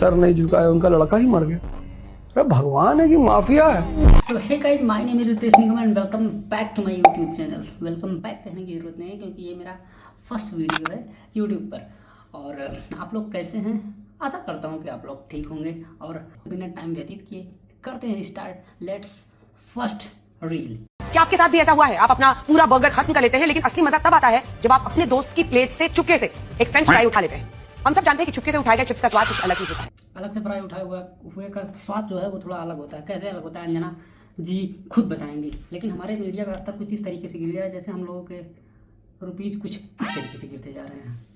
Sir नहीं झुकाया, उनका लड़का ही मर गया। अरे भगवान है कि माफिया है। So hey guys, my name is Ritesh Nigam and welcome back to my YouTube channel. Welcome back कहने की जरूरत नहीं है क्योंकि ये मेरा फर्स्ट वीडियो है यूट्यूब पर। और आप लोग कैसे हैं? आशा करता हूँ कि आप लोग ठीक होंगे। और बिना टाइम व्यतीत किए करते हैं स्टार्ट। Let's first reel. क्या आपके साथ भी ऐसा हुआ है? आप अपना पूरा बर्गर खत्म कर लेते हैं, लेकिन असली मजा तब आता है जब आप अपने दोस्त की प्लेट से चुपके से एक फ्रेंच फ्राई उठा लेते हैं। हम सब जानते हैं कि चुपके से उठाए गए चिप्स का स्वाद कुछ अलग ही होता है। अलग से फ्राई उठाए हुए का स्वाद जो है वो थोड़ा अलग होता है। कैसे अलग होता है अंजना जी खुद बताएंगे। लेकिन हमारे मीडिया का स्तर कुछ इस तरीके से गिर गया है जैसे हम लोगों के रुपीज़ कुछ इस तरीके से गिरते जा रहे हैं।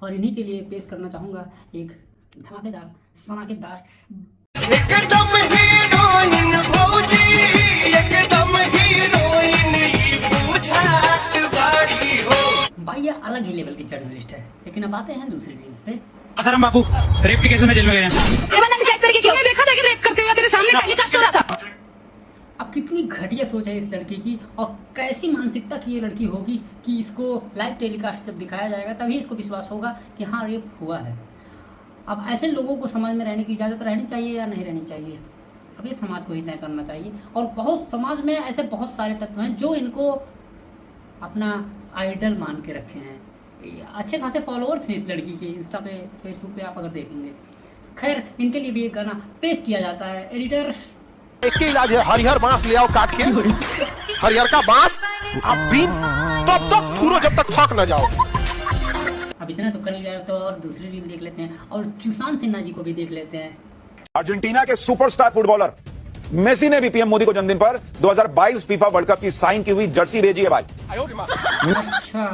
और इन्हीं के लिए पेश करना चाहूँगा एक धमाकेदार सनाकेदार एकदम हीरोइन भौजी, एकदम हीरोइन ई बुझात बाड़ी हो। भाई ये अलग ही लेवल की जर्नलिस्ट है। लेकिन अब आते हैं दूसरी रील्स पे। असरम बाबू रेप के केस में जेल में गए हैं। देखा था कि रेप करते हुए तेरे सामने टेलीकास्ट हो रहा था। अब कितनी घटिया सोच है इस लड़की की और कैसी मानसिकता की ये लड़की होगी कि इसको लाइव टेलीकास्ट जब दिखाया जाएगा तभी इसको विश्वास होगा कि हाँ रेप हुआ है। अब ऐसे लोगों को समाज में रहने की इजाज़त रहनी चाहिए या नहीं रहनी चाहिए, अब ये समाज को ही तय करना चाहिए। और बहुत समाज में ऐसे बहुत सारे तत्व हैं जो इनको अपना आइडल मान के रखे हैं। अच्छे खासे फॉलोअर्स हैं इस लड़की के इंस्टा पे, फेसबुक पे आप अगर देखेंगे। खैर इनके लिए भी एक गाना पेश किया जाता है। एडिटर एक ही इलाज है, हरिहर बांस ले आओ काट के। हरिहर का बांस अब भी तब तक छूरो जब तक थक न जाओ। अब इतना तो कर लिया तो और दूसरी रील देख लेते हैं और सुशांत सिन्हा जी को भी देख लेते हैं। अर्जेंटीना के सुपरस्टार फुटबॉलर मेसी ने भी पीएम मोदी को जन्मदिन पर 2022 फीफा वर्ल्ड कप की साइन की हुई जर्सी भेजी है भाई। अच्छा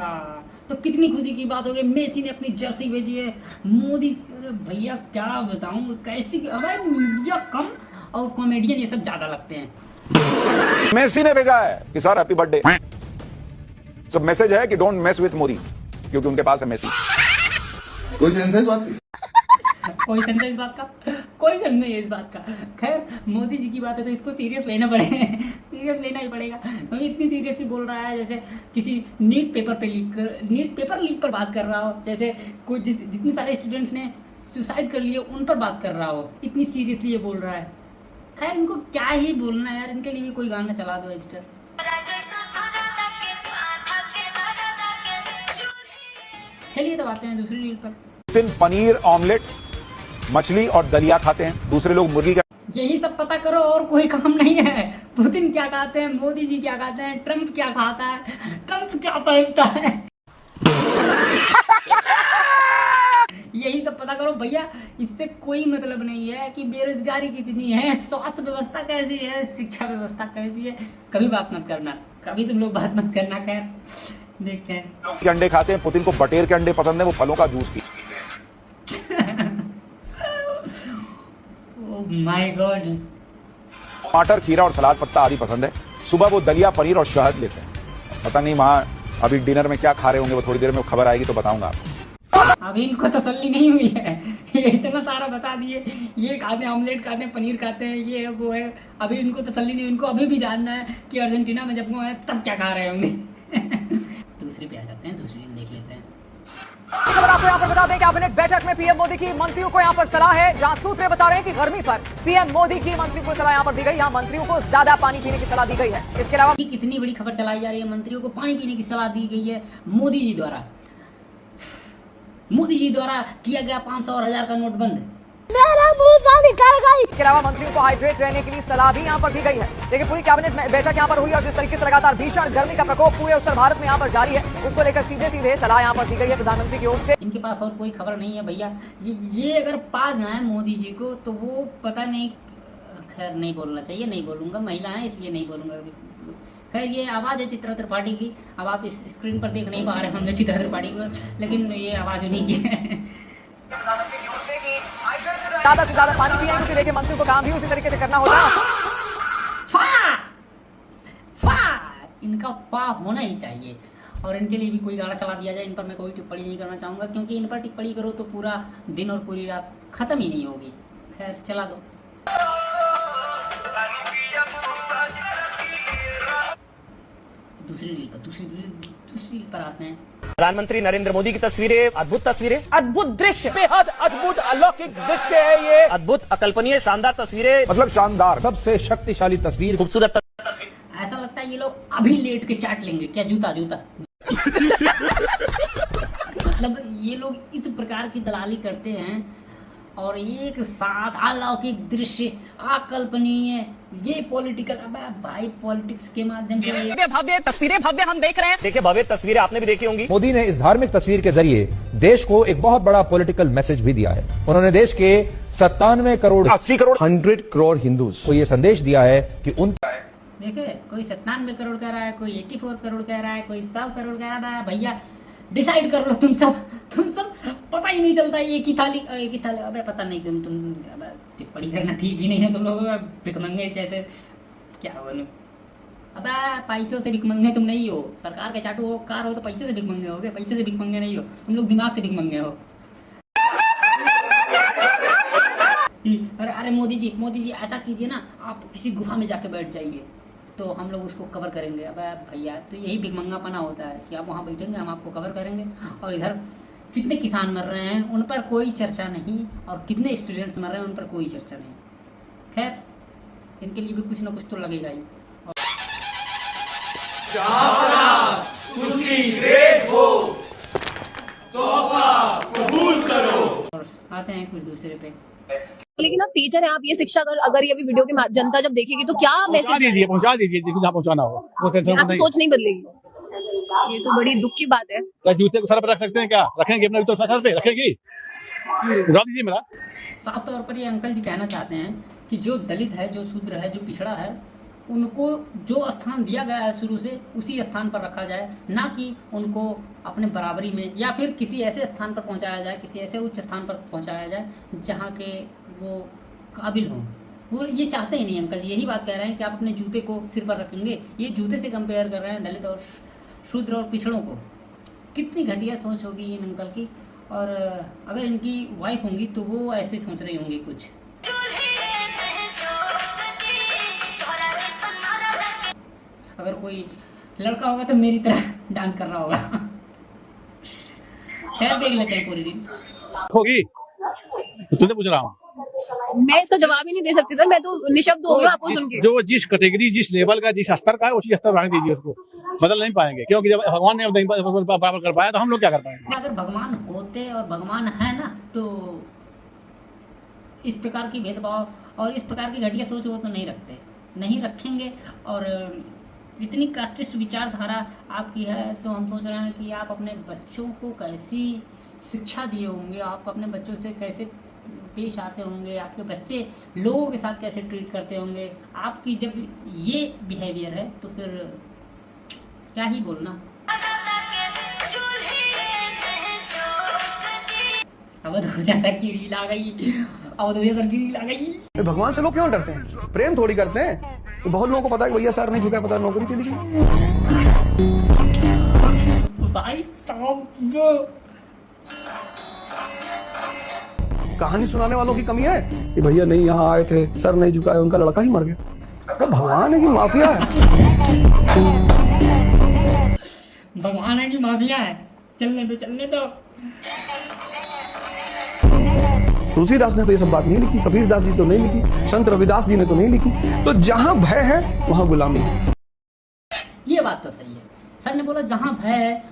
तो कितनी खुशी की बात हो गई, मेसी ने अपनी जर्सी भेजी है मोदी। अरे भैया क्या बताऊं कैसी हमारे मीडिया कम और कॉमेडियन ये सब ज्यादा लगते हैं। मेसी ने भेजा है कि सर हैप्पी बर्थडे। सब मैसेज है कि डोंट मेस विथ मोदी क्योंकि उनके पास है मेसी। कोई सेंस है इस बात की? कोई सेंस है इस बात का? कोई सेंस नहीं है इस बात का। खैर मोदी जी की बात है तो इसको सीरियस लेना पड़ेगा। सीरियस लेना ही पड़ेगा। क्योंकि इतनी सीरियसली बोल रहा है जैसे किसी नीट पेपर लीक पर बात कर रहा हो, जैसे कोई जितने सारे स्टूडेंट्स ने सुसाइड कर लिए उन पर बात कर रहा हो। इतनी सीरियसली ये बोल रहा है। खैर इनको क्या ही बोलना है यार, इनके लिए भी कोई गाना चला दो एडिटर। चलिए तो आते हैं दूसरी रील पर। पुतिन पनीर ऑमलेट मछली और दलिया खाते हैं, दूसरे लोग मुर्गी का। यही सब पता करो और कोई काम नहीं है। पुतिन क्या खाते हैं, मोदी जी क्या खाते हैं, ट्रम्प क्या खाता है, ट्रम्प क्या पहनता है। यही सब पता करो भैया। इससे कोई मतलब नहीं है कि बेरोजगारी कितनी है, स्वास्थ्य व्यवस्था कैसी है, शिक्षा व्यवस्था कैसी है। कभी बात मत करना, कभी तुम लोग बात मत करना। खैर देखते हैं। के अंडे खाते हैं, पुतिन को बटेर के अंडे पसंद है, वो फलों का juice P. Oh my God. टमाटर खीरा और सलाद पत्ता आदि पसंद है। सुबह वो दलिया पनीर और शहद लेते हैं। पता नहीं वहाँ अभी डिनर में क्या खा रहे होंगे, वो थोड़ी देर में खबर आएगी तो बताऊंगा आपको। अभी इनको तसल्ली नहीं हुई है। ये इतना सारा बता दिए, ये खाते हैं ऑमलेट खाते हैं पनीर खाते हैं ये है वो है। अभी इनको तसल्ली नहीं, इनको अभी भी जानना है कि अर्जेंटीना में जब वो है तब क्या खा रहे होंगे। दूसरी पे आ जाते हैं, दूसरी रील देख लेते हैं। खबर आपको यहाँ पर बता दें कि कैबिनेट बैठक में पीएम मोदी की मंत्रियों को यहाँ पर सलाह है, जहाँ सूत्र बता रहे हैं कि गर्मी पर पीएम मोदी की मंत्रियों को सलाह यहाँ पर दी गई। यहाँ मंत्रियों को ज्यादा पानी पीने की सलाह दी गई है। इसके अलावा कितनी बड़ी खबर चलाई जा रही है, मंत्रियों को पानी पीने की सलाह दी गई है मोदी जी द्वारा। मोदी जी द्वारा किया गया 500 और 1000 का नोट बंद। इसके अलावा मंत्रियों को हाइड्रेट रहने के लिए सलाह भी यहाँ पर दी गई है। देखिए पूरी कैबिनेट बैठक यहाँ पर हुई और जिस तरीके से लगातार भीषण गर्मी का प्रकोप पूरे उत्तर भारत में यहाँ पर जारी है, उसको लेकर सीधे सलाह यहाँ पर दी गई है प्रधानमंत्री की ओर से। इनके पास और कोई खबर नहीं है भैया। ये अगर पा जाए मोदी जी को तो वो पता नहीं। खैर नहीं बोलना चाहिए, नहीं बोलूँगा, महिला है इसलिए नहीं बोलूँगा। खैर ये आवाज़ है चित्रा त्रिपाठी की। अब आप इस स्क्रीन पर देख नहीं पा रहे होंगे चित्रा त्रिपाठी को, लेकिन ये आवाज़ उन्हीं की है। ज्यादा से ज्यादा पानी पिए क्योंकि देखिए मंत्रियों को काम भी उसी तरीके से करना होता है। इनका फा होना ही चाहिए और इनके लिए भी कोई गाना चला दिया जाए। इन पर मैं कोई टिप्पणी नहीं करना चाहूँगा क्योंकि इन पर टिप्पणी करो तो पूरा दिन और पूरी रात खत्म ही नहीं होगी। खैर चला दो। दूसरी रील पर आते हैं। प्रधानमंत्री नरेंद्र मोदी की तस्वीरें, अद्भुत तस्वीरें, अद्भुत दृश्य, बेहद अद्भुत अलौकिक दृश्य है ये। अद्भुत अकल्पनीय शानदार तस्वीरें, मतलब शानदार, सबसे शक्तिशाली तस्वीर। खूबसूरत ऐसा लगता है ये लोग अभी लेट के चाट लेंगे क्या, जूता जूता मतलब ये लोग इस प्रकार की दलाली करते हैं और एक साथ अलौकिक दृश्य, अकल्पनीय, ये पॉलिटिकल, अब भाई पॉलिटिक्स के माध्यम से ये भव्य तस्वीरें भव्य हम देख रहे हैं। देखिए भव्य तस्वीरें आपने भी देखी होंगी। मोदी ने इस धार्मिक तस्वीर के जरिए देश को एक बहुत बड़ा पॉलिटिकल मैसेज भी दिया है। उन्होंने देश के 97 करोड़ 80 करोड़ 100 करोड़ हिंदूज को ये संदेश दिया है कि उन देखिए, कोई 97 करोड़ कह रहा है, कोई 84 करोड़ कह रहा है, कोई 100 करोड़ कह रहा है। भैया डिसाइड कर लो तुम सब पता ही नहीं चलता। एक ही थाली अबे पता नहीं तुम टिप्पणी करना ठीक ही नहीं है तुम लोग, भिकमंगे जैसे क्या बोलूं। अबे पैसों से भिकमंगे तुम नहीं हो, सरकार के चाटू कार हो तो पैसे से भिकमंगे होगे, पैसे से भिकमंगे नहीं हो तुम लोग, दिमाग से भिकमंगे हो। अरे मोदी जी ऐसा कीजिए ना, आप किसी गुफा में जाके बैठ जाइए तो हम लोग उसको कवर करेंगे। अब भैया तो यही भिकमंगापना होता है कि आप वहाँ बैठेंगे, हम आपको कवर करेंगे। और इधर कितने किसान मर रहे हैं उन पर कोई चर्चा नहीं, और कितने स्टूडेंट्स मर रहे हैं उन पर कोई चर्चा नहीं। खैर इनके लिए भी कुछ ना कुछ तो लगेगा ही। और आते हैं कुछ दूसरे पे। लेकिन आप टीचर हैं, आप ये शिक्षा अगर ये भी वीडियो की जनता जब देखेगी तो क्या मैसेज पहुंचा दीजिए जहाँ पहुंचाना हो, वो टेंशन आपकी सोच नहीं बदलेगी। ये तो बड़ी दुख की बात है। क्या जूते को सर पर रख सकते हैं? क्या रखेंगे? अपना जूता सर पे रखेंगी? उठा दीजिए मेरा। साफ तौर पर ये अंकल जी कहना चाहते हैं कि जो दलित है, जो शूद्र है, जो पिछड़ा है, उनको जो स्थान दिया गया है शुरू से उसी स्थान पर रखा जाए, ना कि उनको अपने बराबरी में या फिर किसी ऐसे स्थान पर पहुंचाया जाए, किसी ऐसे उच्च स्थान पर पहुंचाया जाए जहां के वो काबिल हों। वो ये चाहते ही नहीं अंकल जी, यही बात कह रहे हैं कि आप अपने जूते को सिर पर रखेंगे। ये जूते से कंपेयर कर रहे हैं दलित और शूद्र और पिछड़ों को। कितनी घटिया सोच होगी इन अंकल की। और अगर इनकी वाइफ होंगी तो वो ऐसे सोच रही होंगी कुछ। अगर कोई लड़का होगा तो मेरी तरह डांस कर रहा होगा। खैर देख लेते हैं पूरी दिन होगी। तुझे पूछ रहा हूँ, मैं इसका जवाब ही नहीं दे सकती सर, मैं तो निशब्द हो गया आपको सुन के। जो जिस कैटेगरी, जिस लेवल का, जिस स्तर का है उसी स्तर बढ़ाने दीजिए उसको। बदल नहीं पाएंगे, क्योंकि जब भगवान ने बराबर कर पाया तो हम लोग क्या कर पाएंगे? अगर भगवान होते और भगवान है ना तो इस प्रकार की भेदभाव और इस प्रकार की घटिया सोच वो तो नहीं रखेंगे। और इतनी कास्टिस्ट विचारधारा आपकी है तो हम सोच रहे हैं कि आप अपने बच्चों को कैसी शिक्षा दिए होंगे, आप अपने बच्चों से कैसे पेश आते होंगे, आपके बच्चे लोगों के साथ कैसे ट्रीट करते होंगे। आपकी जब ये बिहेवियर है तो फिर क्या ही बोलना। अवध हो जाता की रील आ गई, अवध हो जाता की रील आ गई। भगवान से लोग क्यों डरते हैं? प्रेम थोड़ी करते हैं। तो बहुत लोगों को पता है कि भैया सर नहीं झुका, पता नौकरी चली गई। भाई साहब कहानी सुनाने वालों की कमी है कि भैया नहीं यहाँ आए थे, सर नहीं झुकाए, उनका लड़का ही मर गया। तो भगवान है कि माफिया है? भगवान है कि माफिया है? चलने दो। तुलसीदास ने तो ये सब बात नहीं लिखी, कबीरदास जी तो नहीं लिखी, संत रविदास जी ने तो नहीं लिखी। तो जहां भय है वहां गुलामी है। ये बात तो सही है। सर ने बोला जहां भय है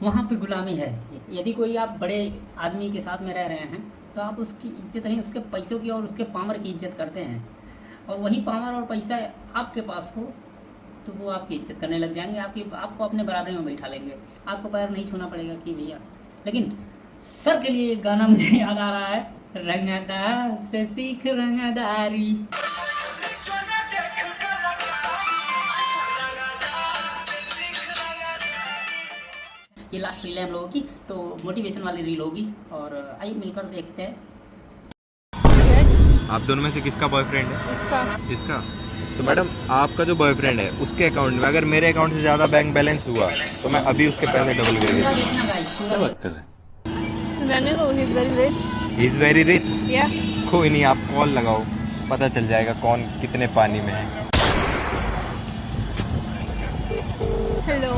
वहां पे गुलामी है। यदि कोई आप बड़े आदमी के साथ में रह रहे हैं तो आप उसकी इज्जत नहीं, उसके पैसों की और उसके पावर की इज्जत करते हैं। और वही पावर और पैसा आपके पास हो तो वो आपकी इज्जत करने लग जाएंगे, आपको अपने बराबरी में बैठा लेंगे, आपको पैर नहीं छूना पड़ेगा कि भैया। लेकिन सर के लिए एक गाना मुझे याद आ रहा है, रंगदार से सीख रंगदारी। ये लास्ट रील है हम लोगों की, तो मोटिवेशन वाली रील होगी और आइए मिलकर देखते हैं। आप दोनों में से किसका बॉयफ्रेंड है? इसका। तो मैडम आपका जो बॉयफ्रेंड है उसके अकाउंट में अगर मेरे अकाउंट से ज्यादा बैंक बैलेंस हुआ तो मैं अभी उसके पैसे डबल कर दूंगा। क्या बात कर रहे हैं? He is very rich. कोई नहीं, आप कॉल लगाओ, पता चल जाएगा कौन कितने पानी में है। हेलो,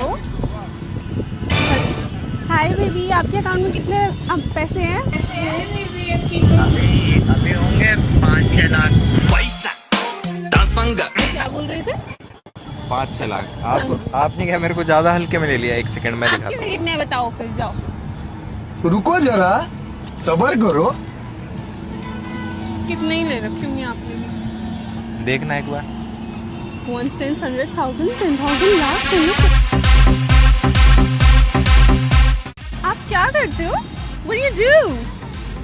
हाय। हाय बेबी, आपके अकाउंट में कितने अब पैसे हैं? अभी होंगे 5-6 लाख पैसा। क्या बोल रहे थे? 5-6 लाख। आपने क्या मेरे को ज्यादा हल्के में ले लिया? 1 सेकंड में दिखाता आपके हूँ। लिए कितने बताओ, फिर जाओ। रुको जरा, सबर करो। कितने ही ले रखी होंगी आपने? देखना एक बार। 1 10 100,000 10,000 लाख। आप क्या करते हो? What do you do?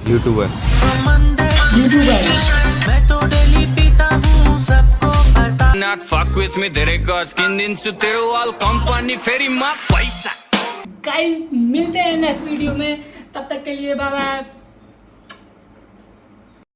YouTuber. मैं तो डेली पीता हूँ, सबको पता। Not fuck with me, तेरे का स्किन दिन से तेरे वाल कंपनी फेरी माँ पैसा। गाइस मिलते हैं नेक्स्ट वीडियो में, तब तक के लिए बाय बाय।